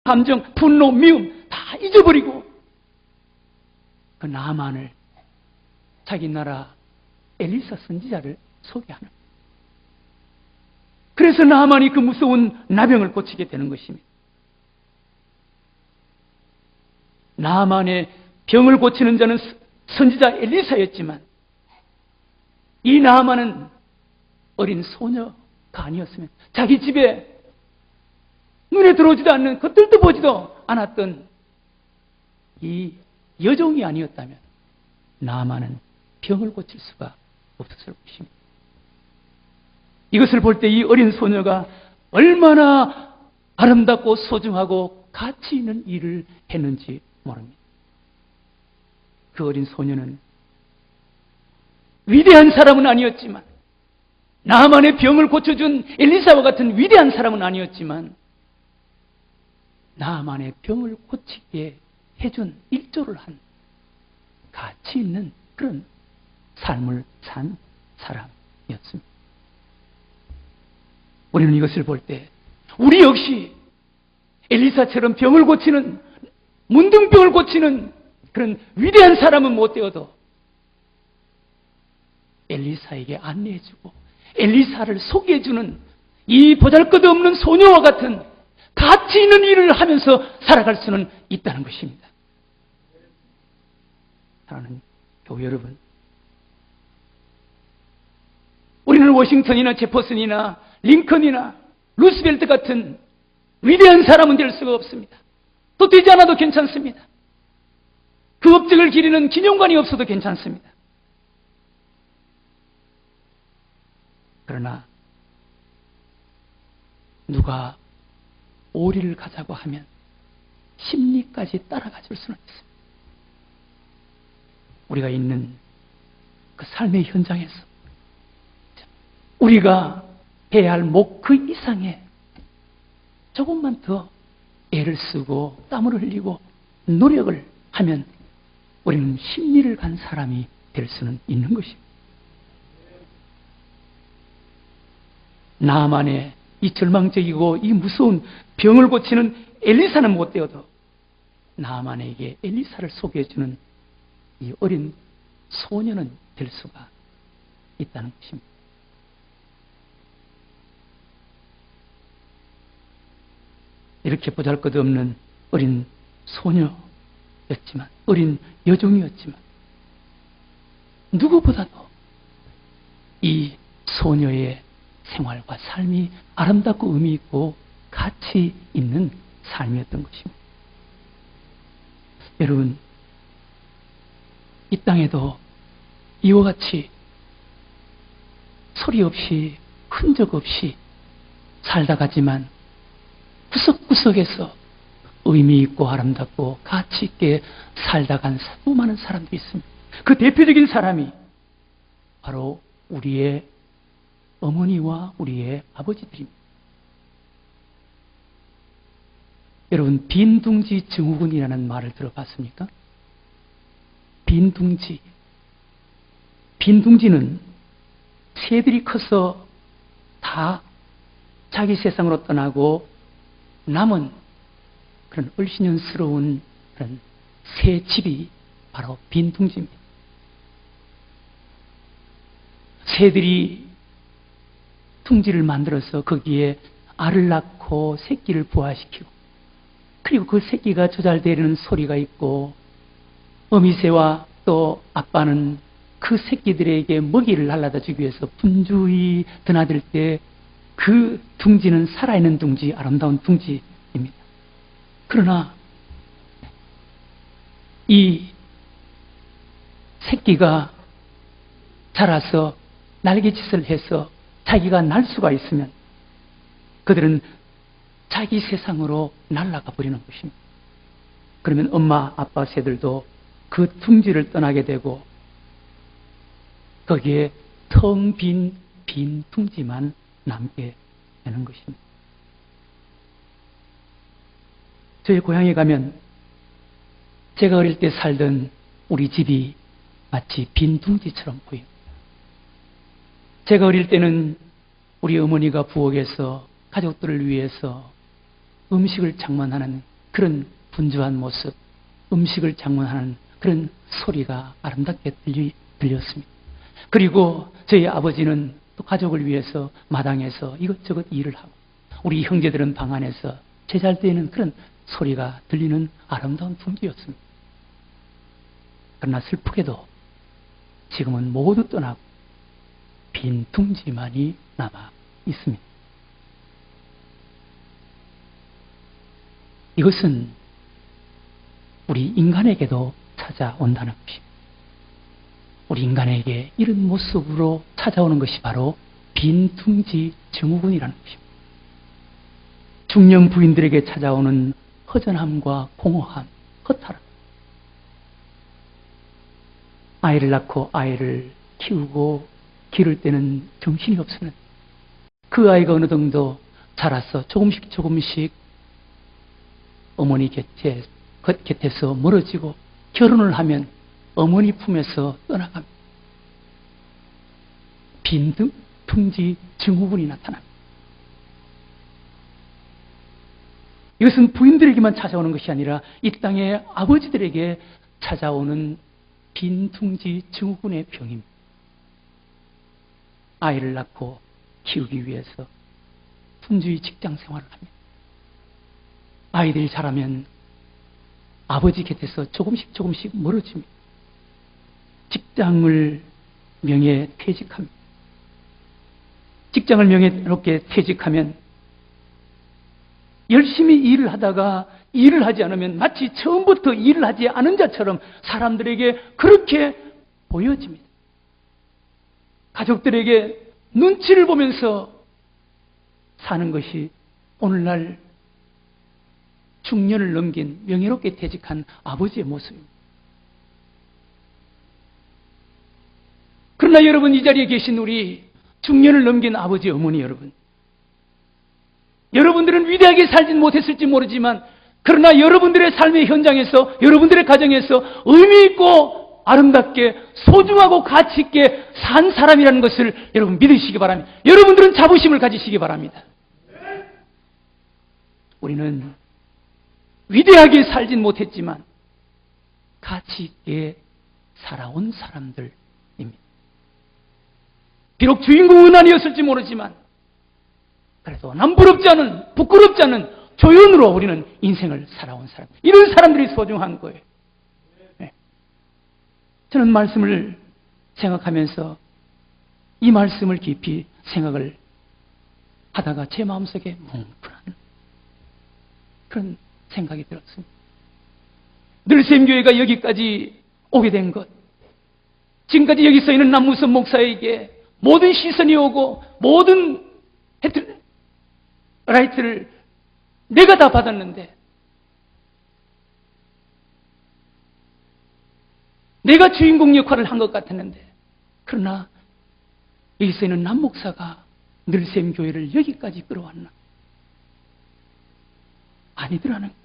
감정, 분노, 미움 다 잊어버리고 그 나만을 자기 나라 엘리사 선지자를 소개하는. 그래서 나만이 그 무서운 나병을 고치게 되는 것입니다. 나만의 병을 고치는 자는 선지자 엘리사였지만 이 나만은 어린 소녀가 아니었으면, 자기 집에 눈에 들어오지도 않는, 겉들도 보지도 않았던 이 여종이 아니었다면 나만은 병을 고칠 수가 없었을 것입니다. 이것을 볼 때 이 어린 소녀가 얼마나 아름답고 소중하고 가치 있는 일을 했는지 모릅니다. 그 어린 소녀는 위대한 사람은 아니었지만, 나만의 병을 고쳐준 엘리사와 같은 위대한 사람은 아니었지만, 나만의 병을 고치게 해준 일조를 한 가치 있는 그런 삶을 산 사람이었습니다. 우리는 이것을 볼 때 우리 역시 엘리사처럼 병을 고치는, 문둥병을 고치는 그런 위대한 사람은 못 되어도 엘리사에게 안내해주고 엘리사를 소개해주는 이 보잘것없는 소녀와 같은 가치 있는 일을 하면서 살아갈 수는 있다는 것입니다. 사랑하는 교회 여러분, 우리는 워싱턴이나 제퍼슨이나 링컨이나 루스벨트 같은 위대한 사람은 될 수가 없습니다. 또 되지 않아도 괜찮습니다. 그 업적을 기리는 기념관이 없어도 괜찮습니다. 그러나 누가 오리를 가자고 하면 심리까지 따라가 줄 수는 있습니다. 우리가 있는 그 삶의 현장에서 우리가 해야 할 목 그 이상의 조금만 더 애를 쓰고 땀을 흘리고 노력을 하면 우리는 심리를 간 사람이 될 수는 있는 것입니다. 나만의 이 절망적이고 이 무서운 병을 고치는 엘리사는 못 되어도 나만에게 엘리사를 소개해주는 이 어린 소녀는 될 수가 있다는 것입니다. 이렇게 보잘것없는 어린 소녀였지만, 어린 여종이었지만 누구보다도 이 소녀의 생활과 삶이 아름답고 의미 있고 가치 있는 삶이었던 것입니다. 여러분, 이 땅에도 이와 같이 소리 없이 흔적 없이 살다 가지만 구석구석에서 의미 있고 아름답고 가치 있게 살다 간 수많은 사람들이 있습니다. 그 대표적인 사람이 바로 우리의 어머니와 우리의 아버지들입니다. 여러분, 빈둥지 증후군이라는 말을 들어봤습니까? 빈둥지. 빈둥지는 새들이 커서 다 자기 세상으로 떠나고 남은 그런 얼씬년스러운 그런 새 집이 바로 빈둥지입니다. 새들이 둥지를 만들어서 거기에 알을 낳고 새끼를 부화시키고, 그리고 그 새끼가 조잘대리는 소리가 있고, 어미새와 또 아빠는 그 새끼들에게 먹이를 날라다 주기 위해서 분주히 드나들 때 그 둥지는 살아있는 둥지, 아름다운 둥지입니다. 그러나 이 새끼가 자라서 날개짓을 해서 자기가 날 수가 있으면 그들은 자기 세상으로 날아가 버리는 것입니다. 그러면 엄마, 아빠 새들도 그 둥지를 떠나게 되고 거기에 텅 빈 둥지만 남게 되는 것입니다. 저희 고향에 가면 제가 어릴 때 살던 우리 집이 마치 빈 둥지처럼 보입니다. 제가 어릴 때는 우리 어머니가 부엌에서 가족들을 위해서 음식을 장만하는 그런 분주한 모습, 음식을 장만하는 그런 소리가 아름답게 들렸습니다. 그리고 저희 아버지는 또 가족을 위해서 마당에서 이것저것 일을 하고, 우리 형제들은 방 안에서 제잘되는 그런 소리가 들리는 아름다운 풍경이었습니다. 그러나 슬프게도 지금은 모두 떠나고 빈 둥지만이 남아 있습니다. 이것은 우리 인간에게도 찾아온다는 것입니다. 우리 인간에게 이런 모습으로 찾아오는 것이 바로 빈 둥지 증후군이라는 것입니다. 중년 부인들에게 찾아오는 허전함과 공허함, 허탈함. 아이를 낳고 아이를 키우고 기를 때는 정신이 없으면 그 아이가 어느 정도 자라서 조금씩 어머니 곁에서 멀어지고 결혼을 하면 어머니 품에서 떠나갑니다. 빈 둥지 증후군이 나타납니다. 이것은 부인들에게만 찾아오는 것이 아니라 이 땅의 아버지들에게 찾아오는 빈 둥지 증후군의 병입니다. 아이를 낳고 키우기 위해서 분주히 직장 생활을 합니다. 아이들이 자라면 아버지 곁에서 조금씩 멀어집니다. 직장을 명예 퇴직합니다. 직장을 명예롭게 퇴직하면 열심히 일을 하다가 일을 하지 않으면 마치 처음부터 일을 하지 않은 자처럼 사람들에게 그렇게 보여집니다. 가족들에게 눈치를 보면서 사는 것이 오늘날 중년을 넘긴 명예롭게 퇴직한 아버지의 모습입니다. 그러나 여러분, 이 자리에 계신 우리 중년을 넘긴 아버지, 어머니 여러분, 여러분들은 위대하게 살진 못했을지 모르지만 그러나 여러분들의 삶의 현장에서, 여러분들의 가정에서 의미 있고 아름답게 소중하고 가치 있게 산 사람이라는 것을 여러분 믿으시기 바랍니다. 여러분들은 자부심을 가지시기 바랍니다. 우리는 위대하게 살진 못했지만 가치 있게 살아온 사람들입니다. 비록 주인공은 아니었을지 모르지만 그래도 남부럽지 않은, 부끄럽지 않은 조연으로 우리는 인생을 살아온 사람, 이런 사람들이 소중한 거예요. 네. 저는 말씀을 생각하면서 이 말씀을 깊이 생각을 하다가 제 마음속에 뭉클한 그런 생각이 들었습니다. 늘샘교회가 여기까지 오게 된 것, 지금까지 여기 서 있는 남무선 목사에게 모든 시선이 오고 모든 라이트를 내가 다 받았는데, 내가 주인공 역할을 한 것 같았는데, 그러나 여기서 있는 남 목사가 늘샘교회를 여기까지 끌어왔나? 아니더라는 거예요.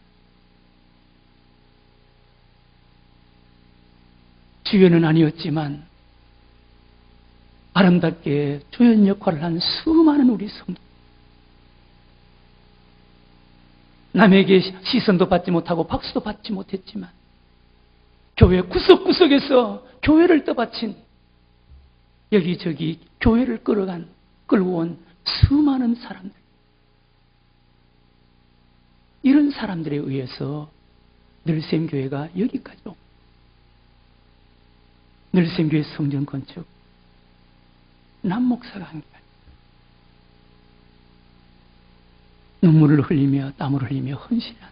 주연은 아니었지만 아름답게 조연 역할을 한 수많은 우리 성도, 남에게 시선도 받지 못하고 박수도 받지 못했지만 교회 구석구석에서 교회를 떠받친, 여기저기 교회를 끌고 온 수많은 사람들, 이런 사람들에 의해서 늘샘교회가 여기까지 오고, 늘샘교회 성전 건축 남 목사가 한 게 눈물을 흘리며 땀을 흘리며 헌신한,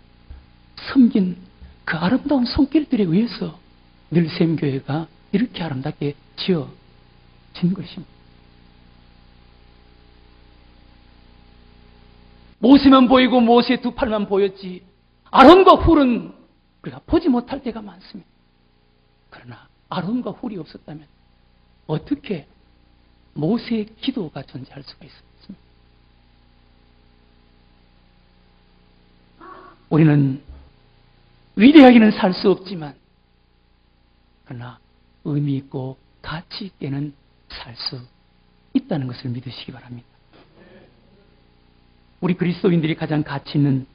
섬긴 그 아름다운 손길들에 의해서 늘샘교회가 이렇게 아름답게 지어진 것입니다. 모세만 보이고 모세의 두 팔만 보였지 아론과 훌은 우리가 보지 못할 때가 많습니다. 그러나 아론과 훌이 없었다면 어떻게 모세의 기도가 존재할 수가 있습니까? 우리는 위대하게는 살 수 없지만 그러나 의미 있고 가치 있게는 살 수 있다는 것을 믿으시기 바랍니다. 우리 그리스도인들이 가장 가치 있는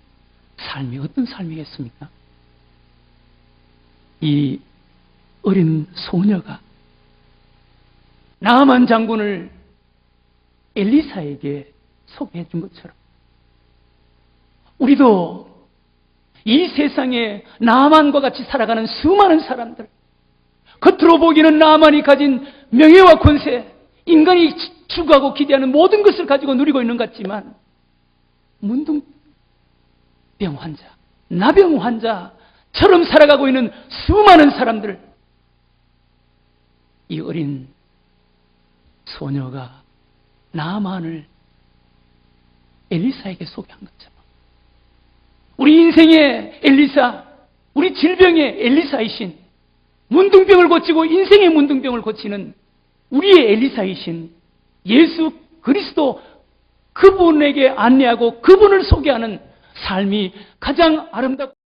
삶이 어떤 삶이겠습니까? 이 어린 소녀가 나아만 장군을 엘리사에게 소개해 준 것처럼 우리도 이 세상에 나아만과 같이 살아가는 수많은 사람들, 겉으로 보기에는 나아만이 가진 명예와 권세, 인간이 추구하고 기대하는 모든 것을 가지고 누리고 있는 것 같지만 문둥병 환자, 나병 환자처럼 살아가고 있는 수많은 사람들, 이 어린 소녀가 나아만을 엘리사에게 소개한 것처럼 우리 인생의 엘리사, 우리 질병의 엘리사이신, 문둥병을 고치고 인생의 문둥병을 고치는 우리의 엘리사이신 예수 그리스도, 그분에게 안내하고 그분을 소개하는 삶이 가장 아름답고